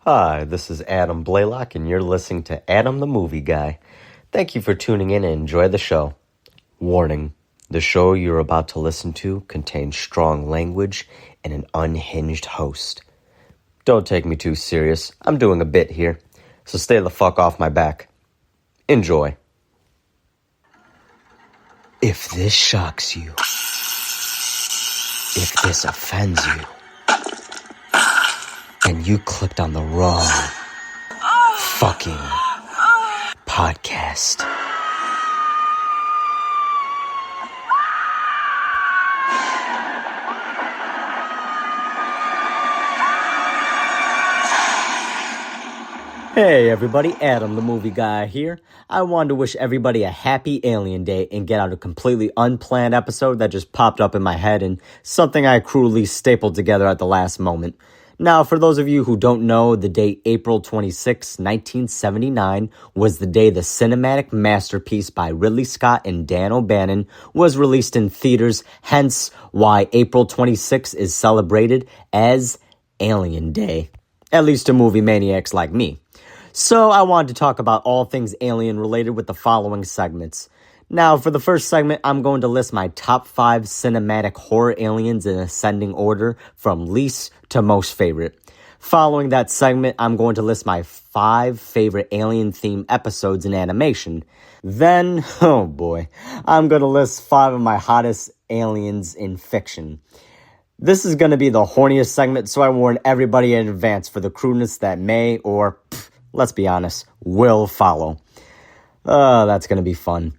Hi, this is Adam Blaylock, and you're listening to Adam the Movie Guy. Thank you for tuning in and enjoy the show. Warning, the show you're about to listen to contains strong language and an unhinged host. Don't take me too serious, I'm doing a bit here, so stay the fuck off my back. Enjoy. If this shocks you, if this offends you, and you clicked on the wrong fucking podcast. Hey everybody, Adam the Movie Guy here. I wanted to wish everybody a happy Alien Day and get out a completely unplanned episode that just popped up in my head and something I cruelly stapled together at the last moment. Now, for those of you who don't know, the date April 26, 1979 was the day the cinematic masterpiece by Ridley Scott and Dan O'Bannon was released in theaters, hence why April 26 is celebrated as Alien Day, at least to movie maniacs like me. So I wanted to talk about all things alien related with the following segments. Now, for the first segment, I'm going to list my top 5 cinematic horror aliens in ascending order from least to most favorite. Following that segment, I'm going to list my 5 favorite alien-themed episodes in animation. Then, oh boy, I'm going to list 5 of my hottest aliens in fiction. This is going to be the horniest segment, so I warn everybody in advance for the crudeness that may or, let's be honest, will follow. That's going to be fun.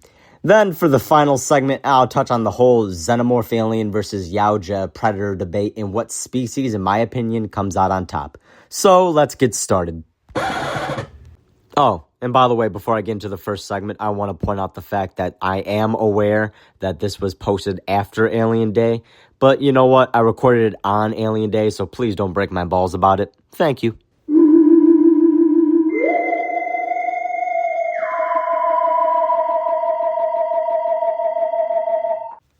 Then, for the final segment, I'll touch on the whole Xenomorph alien versus Yaoja predator debate and what species, in my opinion, comes out on top. So, let's get started. Oh, and by the way, before I get into the first segment, I want to point out the fact that I am aware that this was posted after Alien Day. But you know what? I recorded it on Alien Day, so please don't break my balls about it. Thank you.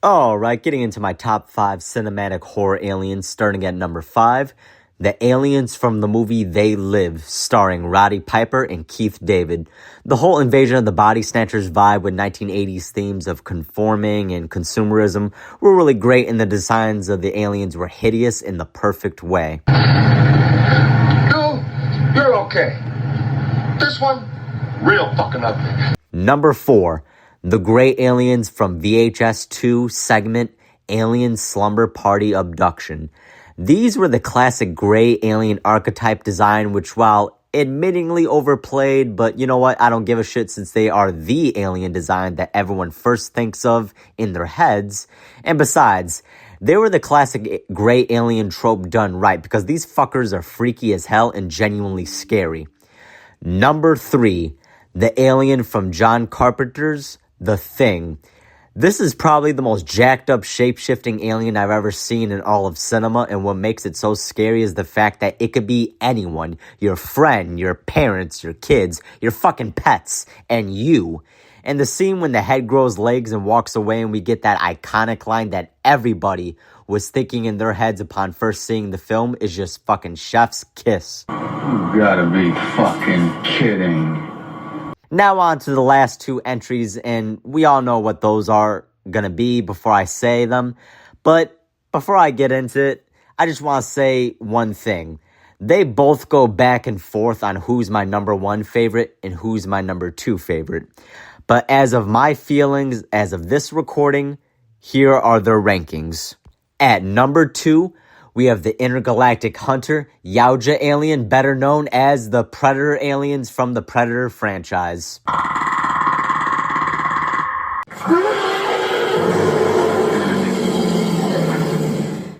Alright, getting into my top 5 cinematic horror aliens, starting at number 5, the aliens from the movie They Live, starring Roddy Piper and Keith David. The whole Invasion of the Body Snatchers vibe with 1980s themes of conforming and consumerism were really great, and the designs of the aliens were hideous in the perfect way. No, you're okay. This one, real fucking ugly. Number 4. The Gray Aliens from VHS 2 segment Alien Slumber Party Abduction. These were the classic gray alien archetype design, which while admittingly overplayed, but you know what, I don't give a shit since they are the alien design that everyone first thinks of in their heads. And besides, they were the classic gray alien trope done right, because these fuckers are freaky as hell and genuinely scary. Number 3. The alien from John Carpenter's The Thing. This is probably the most jacked up shape-shifting alien I've ever seen in all of cinema, and what makes it so scary is the fact that it could be anyone. Your friend, your parents, your kids, your fucking pets, and you. And the scene when the head grows legs and walks away and we get that iconic line that everybody was thinking in their heads upon first seeing the film is just fucking chef's kiss. You gotta be fucking kidding. Now on to the last 2 entries, and we all know what those are gonna be before I say them. But before I get into it, I just want to say one thing. They both go back and forth on who's my number 1 favorite and who's my number 2 favorite. But as of my feelings, as of this recording, here are their rankings. At number 2, we have the intergalactic hunter, Yaoja alien, better known as the Predator aliens from the Predator franchise.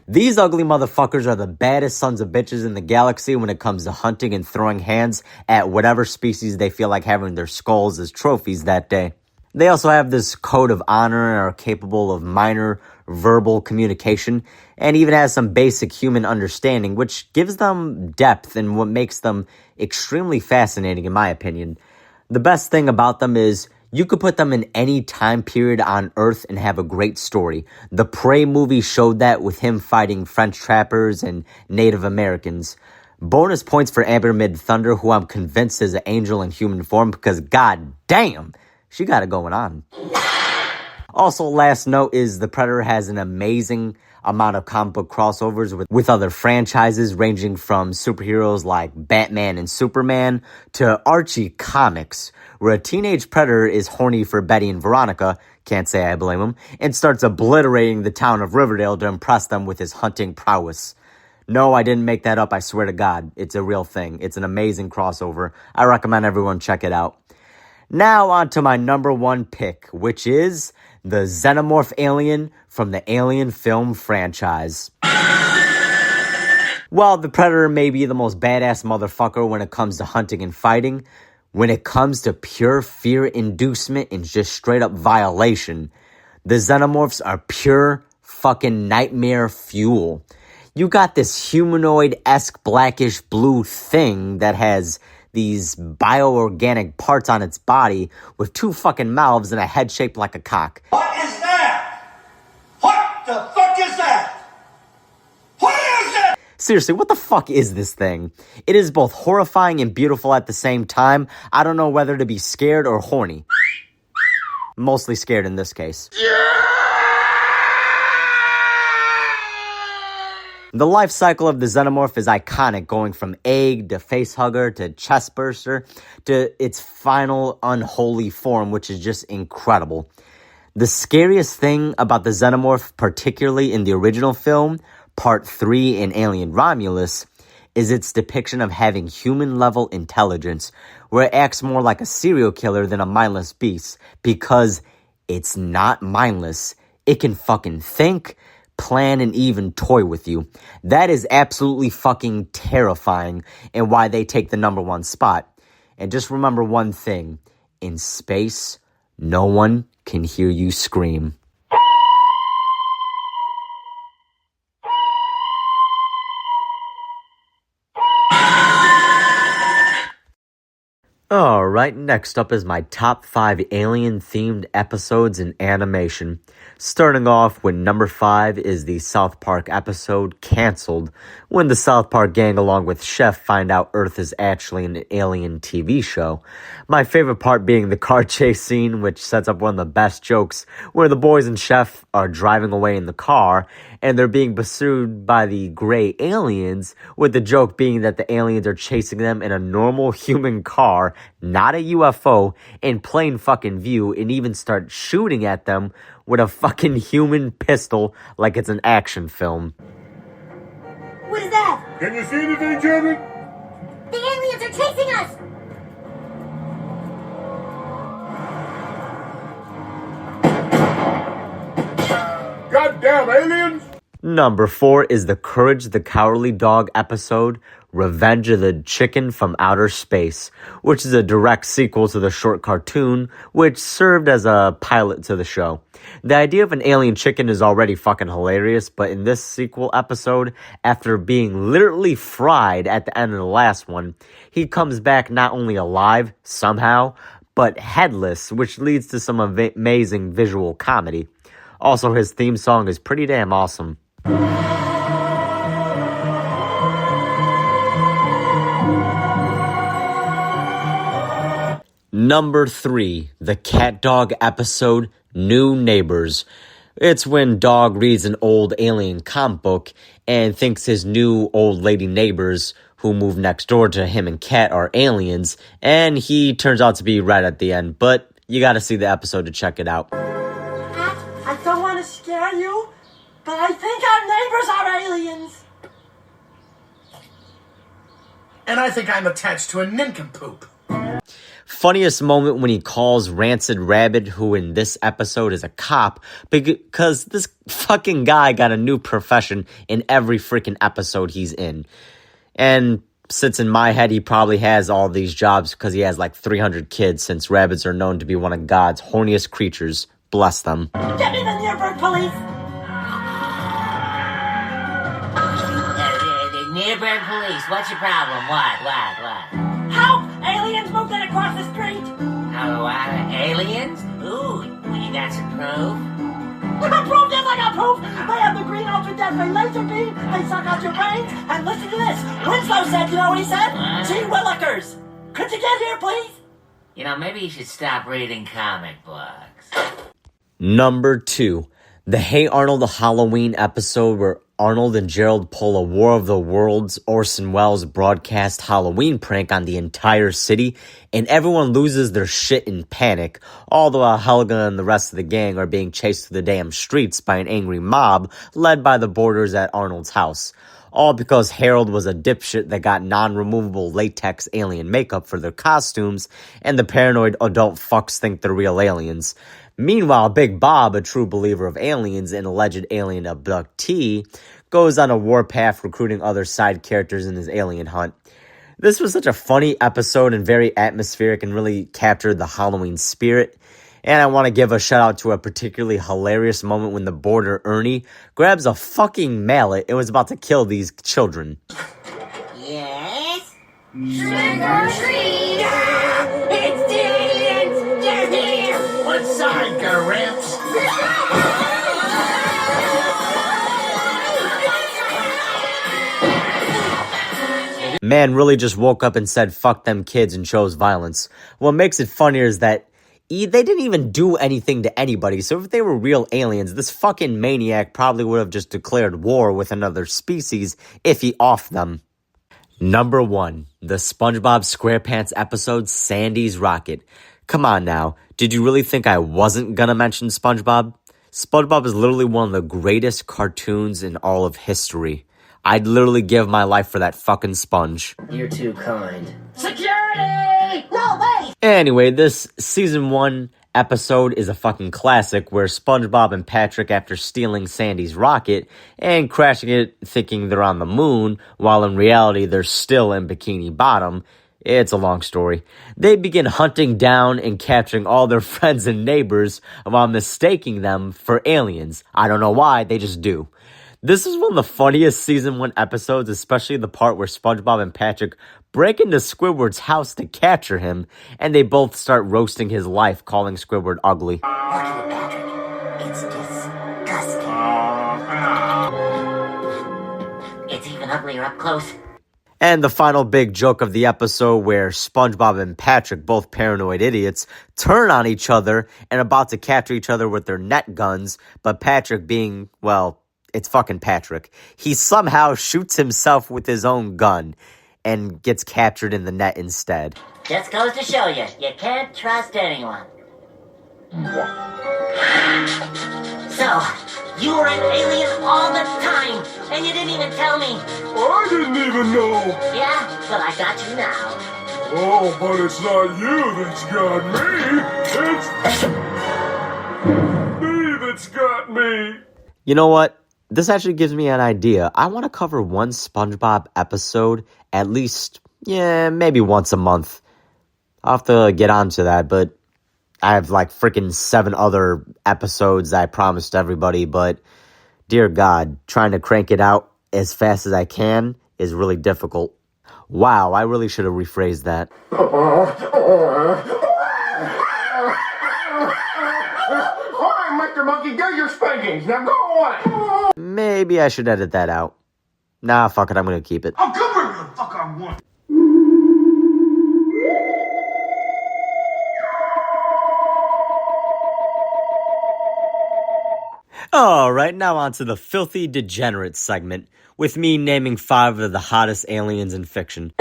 These ugly motherfuckers are the baddest sons of bitches in the galaxy when it comes to hunting and throwing hands at whatever species they feel like having their skulls as trophies that day. They also have this code of honor and are capable of minor verbal communication and even has some basic human understanding, which gives them depth and what makes them extremely fascinating in my opinion. The best thing about them is you could put them in any time period on Earth and have a great story. The Prey movie showed that with him fighting French trappers and Native Americans. Bonus points for Amber Mid-Thunder, who I'm convinced is an angel in human form because god damn, she got it going on. Also, last note is the Predator has an amazing amount of comic book crossovers with other franchises ranging from superheroes like Batman and Superman to Archie comics, where a teenage Predator is horny for Betty and Veronica, can't say I blame him, and starts obliterating the town of Riverdale to impress them with his hunting prowess. No, I didn't make that up, I swear to God. It's a real thing. It's an amazing crossover. I recommend everyone check it out. Now on to my number one pick, which is the Xenomorph alien from the Alien film franchise. While the Predator may be the most badass motherfucker when it comes to hunting and fighting, when it comes to pure fear inducement and just straight up violation, the Xenomorphs are pure fucking nightmare fuel. You got this humanoid-esque blackish blue thing that has these bioorganic parts on its body with two fucking mouths and a head shaped like a cock. What is that? What the fuck is that? What is that? Seriously, what the fuck is this thing? It is both horrifying and beautiful at the same time. I don't know whether to be scared or horny. Mostly scared in this case. The life cycle of the Xenomorph is iconic, going from egg to facehugger to chestburster to its final unholy form, which is just incredible. The scariest thing about the Xenomorph, particularly in the original film, Part 3 in Alien Romulus, is its depiction of having human-level intelligence, where it acts more like a serial killer than a mindless beast, because it's not mindless. It can fucking think, plan, and even toy with you. That is absolutely fucking terrifying, and why they take the number one spot. And just remember one thing. In space, no one can hear you scream. Alright, next up is my top 5 alien-themed episodes in animation. Starting off with number 5 is the South Park episode, Cancelled, when the South Park gang along with Chef find out Earth is actually an alien TV show. My favorite part being the car chase scene, which sets up one of the best jokes, where the boys and Chef are driving away in the car, and they're being pursued by the gray aliens, with the joke being that the aliens are chasing them in a normal human car, not a UFO, in plain fucking view, and even start shooting at them with a fucking human pistol like it's an action film. What is that? Can you see anything, Jeremy? The aliens are chasing us! Goddamn aliens! Number 4 is the Courage the Cowardly Dog episode, Revenge of the Chicken from Outer Space, which is a direct sequel to the short cartoon, which served as a pilot to the show. The idea of an alien chicken is already fucking hilarious, but in this sequel episode, after being literally fried at the end of the last one, he comes back not only alive, somehow, but headless, which leads to some amazing visual comedy. Also, his theme song is pretty damn awesome. Number 3, the Cat Dog episode, New Neighbors. It's when Dog reads an old alien comic book and thinks his new old lady neighbors who move next door to him and Cat are aliens, and he turns out to be right at the end, but you gotta see the episode to check it out. Cat, I don't want to scare you, but I think our neighbors are aliens. And I think I'm attached to a nincompoop. Funniest moment when he calls Rancid Rabbit, who in this episode is a cop, because this fucking guy got a new profession in every freaking episode he's in. And sits in my head, he probably has all these jobs because he has like 300 kids, since rabbits are known to be one of God's horniest creatures. Bless them. Get me the near-bird police. The near-bird police, what's your problem? What? Help! Aliens moving across the street. Oh, aliens? Ooh, we got some proof? I got proof, yes, I got proof. They have the green ultra-death ray laser beam. They suck out your brains. And listen to this. Winslow said, you know what he said? Gee Willikers. Could you get here, please? You know, maybe you should stop reading comic books. Number 2, the Hey Arnold Halloween episode where Arnold and Gerald pull a War of the Worlds Orson Welles broadcast Halloween prank on the entire city, and everyone loses their shit in panic, all the while Helga and the rest of the gang are being chased through the damn streets by an angry mob led by the boarders at Arnold's house. All because Harold was a dipshit that got non-removable latex alien makeup for their costumes, and the paranoid adult fucks think they're real aliens. Meanwhile, Big Bob, a true believer of aliens and alleged alien abductee, goes on a warpath recruiting other side characters in his alien hunt. This was such a funny episode and very atmospheric and really captured the Halloween spirit. And I want to give a shout out to a particularly hilarious moment when the boarder Ernie grabs a fucking mallet and was about to kill these children. Yes? Trick or treat! It's the aliens! They're here! What side, Gramps? Man really just woke up and said, fuck them kids, and chose violence. What makes it funnier is that they didn't even do anything to anybody, so if they were real aliens, this fucking maniac probably would have just declared war with another species if he offed them. Number 1, the SpongeBob SquarePants episode, Sandy's Rocket. Come on now, did you really think I wasn't gonna mention SpongeBob? SpongeBob is literally one of the greatest cartoons in all of history. I'd literally give my life for that fucking sponge. You're too kind. Security! No, wait! Anyway, this season 1 episode is a fucking classic where SpongeBob and Patrick, after stealing Sandy's rocket and crashing it thinking they're on the moon, while in reality they're still in Bikini Bottom. It's a long story. They begin hunting down and capturing all their friends and neighbors while mistaking them for aliens. I don't know why, they just do. This is one of the funniest season 1 episodes, especially the part where SpongeBob and Patrick break into Squidward's house to capture him, and they both start roasting his life, calling Squidward ugly. Look at it, Patrick. It's disgusting. It's even uglier up close. And the final big joke of the episode where SpongeBob and Patrick, both paranoid idiots, turn on each other and about to capture each other with their net guns, but Patrick being, well, it's fucking Patrick. He somehow shoots himself with his own gun and gets captured in the net instead. Just goes to show you, you can't trust anyone. So, you were an alien all the time, and you didn't even tell me. I didn't even know. Yeah, but I got you now. Oh, but it's not you that's got me. It's me that's got me. You know what? This actually gives me an idea. I want to cover one SpongeBob episode at least, maybe once a month. I'll have to get onto that, but I have like freaking 7 other episodes I promised everybody, but dear God, trying to crank it out as fast as I can is really difficult. Wow, I really should have rephrased that. All right, Mr. Monkey, get your spankings. Now go away. Maybe I should edit that out. Nah, fuck it, I'm gonna keep it. I'll come wherever the fuck I want. Alright, now on to the Filthy Degenerate segment, with me naming 5 of the hottest aliens in fiction.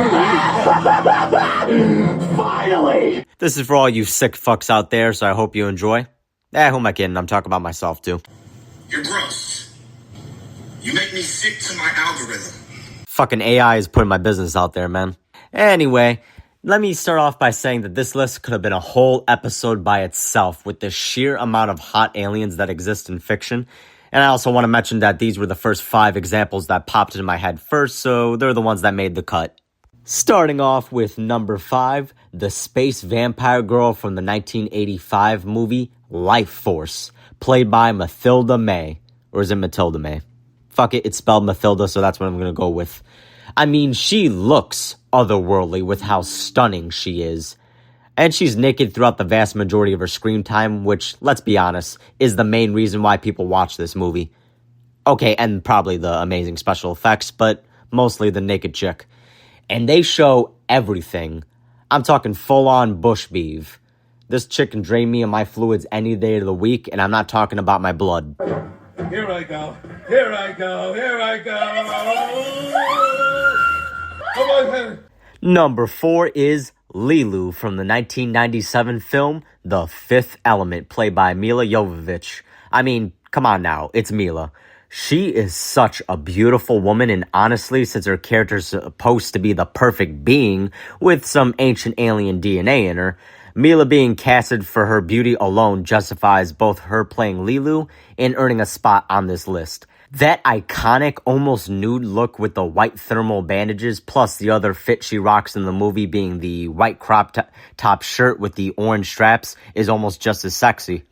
Finally. This is for all you sick fucks out there, so I hope you enjoy. Who am I kidding? I'm talking about myself, too. You're gross. You make me sick to my algorithm. Fucking AI is putting my business out there, man. Anyway, let me start off by saying that this list could have been a whole episode by itself with the sheer amount of hot aliens that exist in fiction. And I also want to mention that these were the first 5 examples that popped into my head first, so they're the ones that made the cut. Starting off with number 5, the space vampire girl from the 1985 movie Life Force, played by Mathilda May. Or is it Matilda May? Fuck it, it's spelled Mathilda, so that's what I'm gonna go with. I mean, she looks otherworldly with how stunning she is. And she's naked throughout the vast majority of her screen time, which, let's be honest, is the main reason why people watch this movie. Okay, and probably the amazing special effects, but mostly the naked chick. And they show everything. I'm talking full-on bush beef. This chick can drain me of my fluids any day of the week, and I'm not talking about my blood. Here I go. Here I go. Here I go. Come on, honey. Number 4 is Lilu from the 1997 film The Fifth Element, played by Mila Jovovich. I mean, come on now, it's Mila. She is such a beautiful woman, and honestly, since her character's supposed to be the perfect being with some ancient alien DNA in her, Mila being casted for her beauty alone justifies both her playing Lilu and earning a spot on this list. That iconic, almost nude look with the white thermal bandages, plus the other fit she rocks in the movie being the white crop top shirt with the orange straps, is almost just as sexy.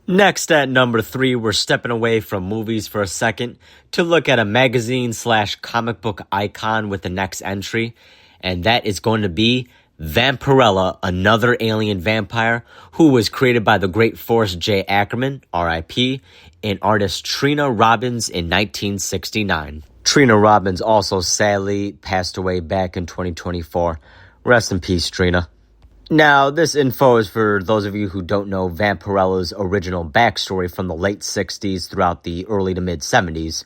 Next at number 3, we're stepping away from movies for a second to look at a magazine/comic book icon with the next entry, and that is going to be Vampirella, another alien vampire who was created by the great Forrest J. Ackerman, R.I.P., and artist Trina Robbins in 1969. Trina Robbins also sadly passed away back in 2024. Rest in peace, Trina. Now, this info is for those of you who don't know Vampirella's original backstory from the late 60s throughout the early to mid 70s.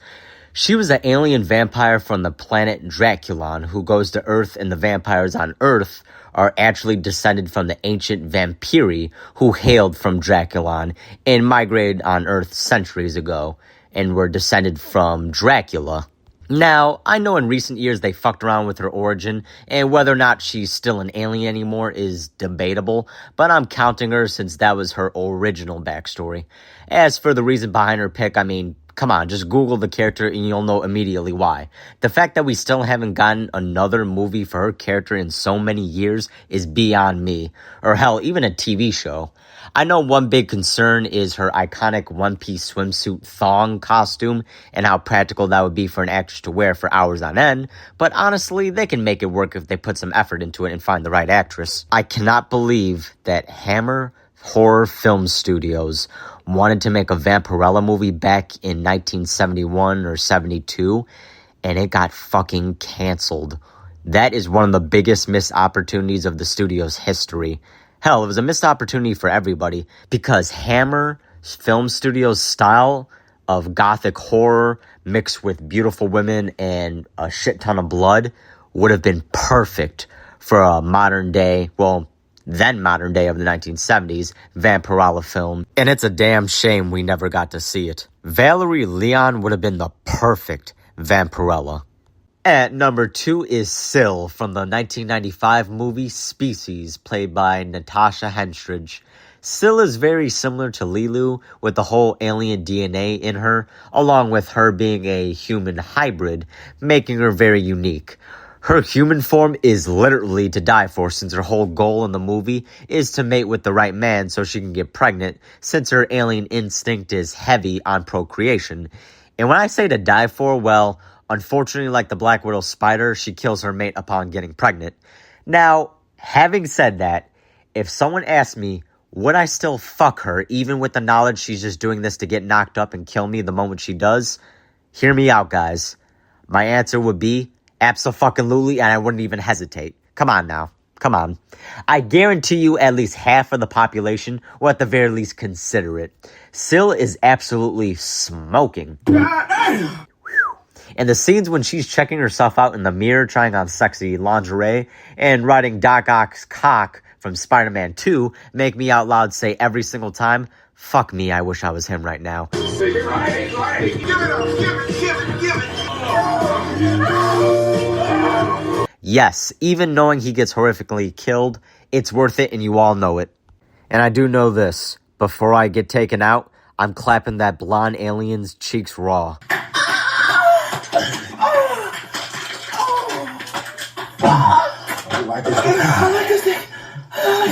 She was an alien vampire from the planet Draculon who goes to Earth, and the vampires on Earth are actually descended from the ancient vampiri who hailed from Draculon and migrated on Earth centuries ago and were descended from Dracula. Now, I know in recent years they fucked around with her origin, and whether or not she's still an alien anymore is debatable, but I'm counting her since that was her original backstory. As for the reason behind her pick, I mean, come on, just Google the character and you'll know immediately why. The fact that we still haven't gotten another movie for her character in so many years is beyond me. Or hell, even a TV show. I know one big concern is her iconic one-piece swimsuit thong costume and how practical that would be for an actress to wear for hours on end, but honestly, they can make it work if they put some effort into it and find the right actress. I cannot believe that Hammer Horror Film Studios wanted to make a Vampirella movie back in 1971 or 72, and it got fucking canceled. That is one of the biggest missed opportunities of the studio's history. Hell, it was a missed opportunity for everybody because Hammer Film Studios' style of gothic horror mixed with beautiful women and a shit ton of blood would have been perfect for a modern day, then modern day of the 1970s, Vampirella film. And it's a damn shame we never got to see it. Valerie Leon would have been the perfect Vampirella. At number 2 is Syl from the 1995 movie Species, played by Natasha Henstridge. Syl is very similar to Lilu, with the whole alien DNA in her, along with her being a human hybrid, making her very unique. Her human form is literally to die for, since her whole goal in the movie is to mate with the right man so she can get pregnant, since her alien instinct is heavy on procreation. And when I say to die for, well, unfortunately, like the Black Widow spider, she kills her mate upon getting pregnant. Now, having said that, if someone asked me, would I still fuck her, even with the knowledge she's just doing this to get knocked up and kill me the moment she does? Hear me out, guys. My answer would be abso-fucking-lutely, and I wouldn't even hesitate. Come on now. Come on. I guarantee you at least half of the population will at the very least consider it. Syl is absolutely smoking. And the scenes when she's checking herself out in the mirror, trying on sexy lingerie, and riding Doc Ock's cock from Spider-Man 2 make me out loud say every single time, fuck me, I wish I was him right now. Give it up, give it. Yes, even knowing he gets horrifically killed, it's worth it and you all know it. And I do know this, before I get taken out, I'm clapping that blonde alien's cheeks raw. You like this dick? I like this dick.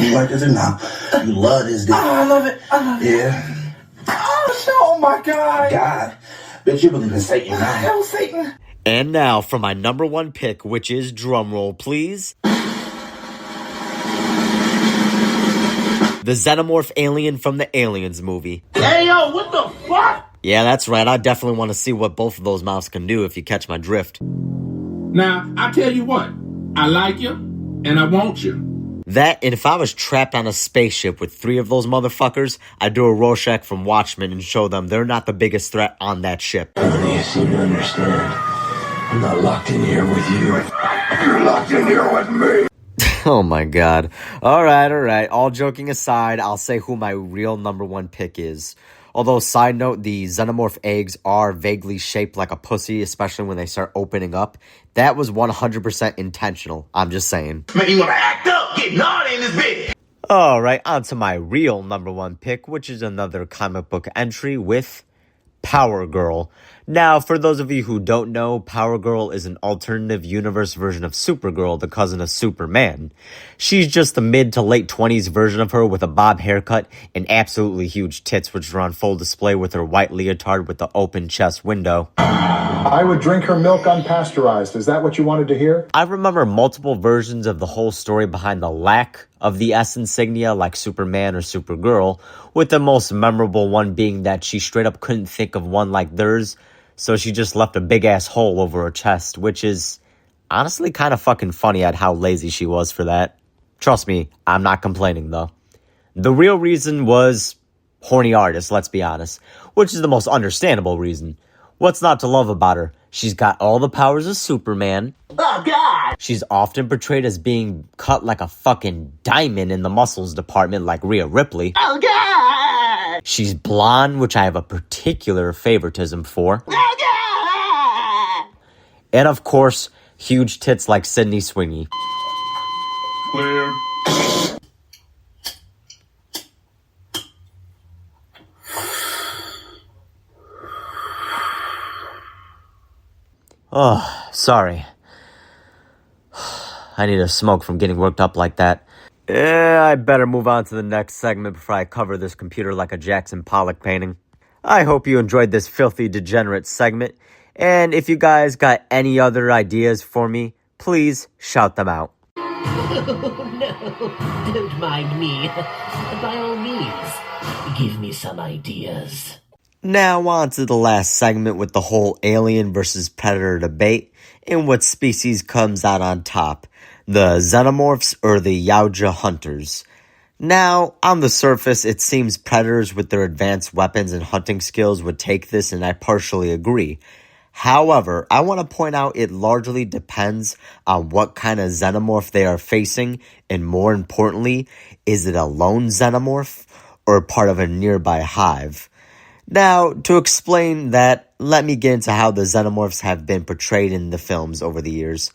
You like this or not? You love this dick. I love it. Yeah. Oh my God. God. Bet you believe in Satan now. Hell, Satan. And now for my number 1 pick, which is drumroll, please. the Xenomorph alien from the Aliens movie. Hey, yo, what the fuck? Yeah, that's right. I definitely want to see what both of those mouths can do, if you catch my drift. Now, I tell you what, I like you, and I want you. That, and if I was trapped on a spaceship with 3 of those motherfuckers, I'd do a Rorschach from Watchmen and show them they're not the biggest threat on that ship. Honey, you seem to understand. I'm not locked in here with you. You're locked in here with me. Oh my god. Alright. All joking aside, I'll say who my real number 1 pick is. Although, side note, the Xenomorph eggs are vaguely shaped like a pussy, especially when they start opening up. That was 100% intentional. I'm just saying. Man, you wanna act up, get naughty in this bitch. Alright, on to my real number 1 pick, which is another comic book entry with Power Girl. Now, for those of you who don't know, Power Girl is an alternative universe version of Supergirl, the cousin of Superman. She's just the mid to late 20s version of her with a bob haircut and absolutely huge tits, which are on full display with her white leotard with the open chest window. I would drink her milk unpasteurized. Is that what you wanted to hear? I remember multiple versions of the whole story behind the lack of the S insignia like Superman or Supergirl, with the most memorable one being that she straight up couldn't think of one like theirs, so she just left a big ass hole over her chest, which is honestly kind of fucking funny at how lazy she was for that. Trust me, I'm not complaining though. The real reason was horny artist, let's be honest, which is the most understandable reason. What's not to love about her? She's got all the powers of Superman. Oh, God! She's often portrayed as being cut like a fucking diamond in the muscles department like Rhea Ripley. Oh, God! She's blonde, which I have a particular favoritism for. Oh, God! And of course, huge tits like Sydney Sweeney. Clear. Oh, sorry. I need a smoke from getting worked up like that. I better move on to the next segment before I cover this computer like a Jackson Pollock painting. I hope you enjoyed this filthy degenerate segment, and if you guys got any other ideas for me, please shout them out. Oh, no, don't mind me. By all means, give me some ideas. Now on to the last segment with the whole alien versus predator debate and what species comes out on top, the Xenomorphs or the Yaoja hunters. Now, on the surface, it seems predators with their advanced weapons and hunting skills would take this, and I partially agree. However, I want to point out it largely depends on what kind of Xenomorph they are facing, and more importantly, is it a lone Xenomorph or part of a nearby hive? Now, to explain that, let me get into how the Xenomorphs have been portrayed in the films over the years.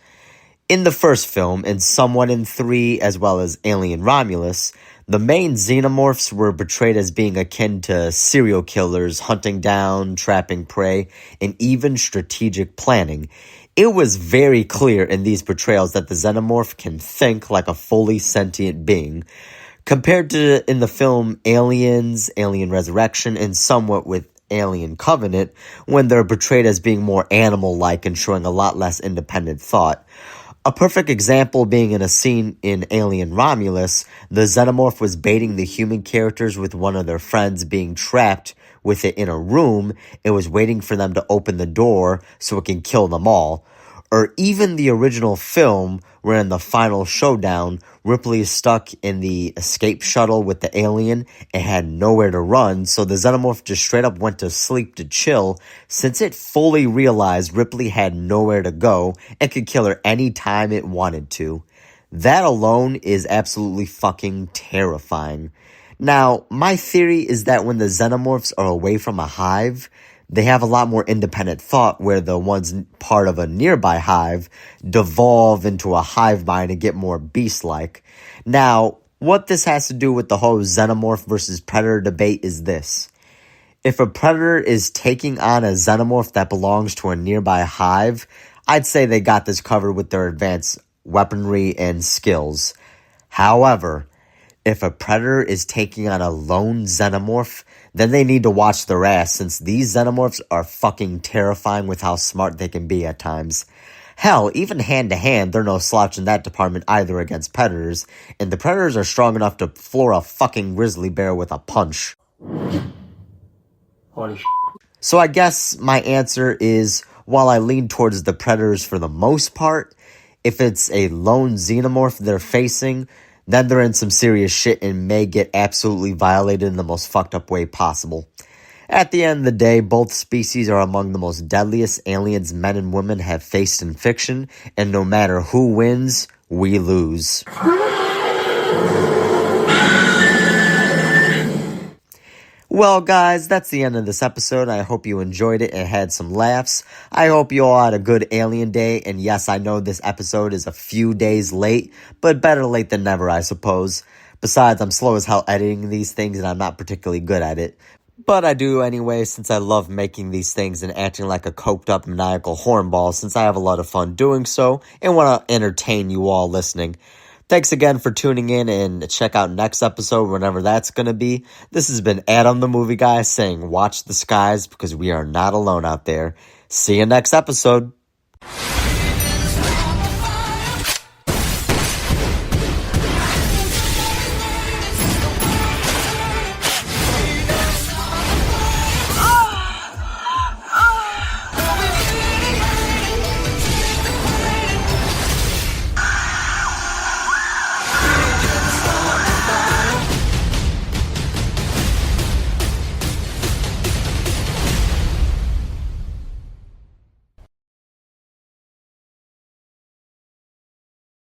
In the first film, and somewhat in 3, as well as Alien Romulus, the main Xenomorphs were portrayed as being akin to serial killers, hunting down, trapping prey, and even strategic planning. It was very clear in these portrayals that the Xenomorph can think like a fully sentient being. Compared to in the film Aliens, Alien Resurrection, and somewhat with Alien Covenant, when they're portrayed as being more animal-like and showing a lot less independent thought. A perfect example being in a scene in Alien Romulus, the Xenomorph was baiting the human characters with one of their friends being trapped with it in a room. It was waiting for them to open the door so it can kill them all. Or even the original film, where in the final showdown, Ripley is stuck in the escape shuttle with the alien and had nowhere to run, so the Xenomorph just straight up went to sleep to chill, since it fully realized Ripley had nowhere to go and could kill her any time it wanted to. That alone is absolutely fucking terrifying. Now, my theory is that when the Xenomorphs are away from a hive, they have a lot more independent thought, where the ones part of a nearby hive devolve into a hive mind and get more beast-like. Now, what this has to do with the whole Xenomorph versus Predator debate is this. If a Predator is taking on a Xenomorph that belongs to a nearby hive, I'd say they got this covered with their advanced weaponry and skills. However, if a Predator is taking on a lone Xenomorph, then they need to watch their ass, since these Xenomorphs are fucking terrifying with how smart they can be at times. Hell, even hand-to-hand, they're no slouch in that department either against predators, and the predators are strong enough to floor a fucking grizzly bear with a punch. Holy shit. So I guess my answer is, while I lean towards the predators for the most part, if it's a lone xenomorph they're facing, then they're in some serious shit and may get absolutely violated in the most fucked up way possible. At the end of the day, both species are among the most deadliest aliens men and women have faced in fiction, and no matter who wins, we lose. Well, guys, that's the end of this episode. I hope you enjoyed it and had some laughs. I hope you all had a good Alien Day, and yes, I know this episode is a few days late, but better late than never, I suppose. Besides, I'm slow as hell editing these things, and I'm not particularly good at it. But I do anyway, since I love making these things and acting like a coked-up maniacal hornball, since I have a lot of fun doing so, and want to entertain you all listening. Thanks again for tuning in, and check out next episode whenever that's going to be. This has been Adam the Movie Guy saying watch the skies because we are not alone out there. See you next episode.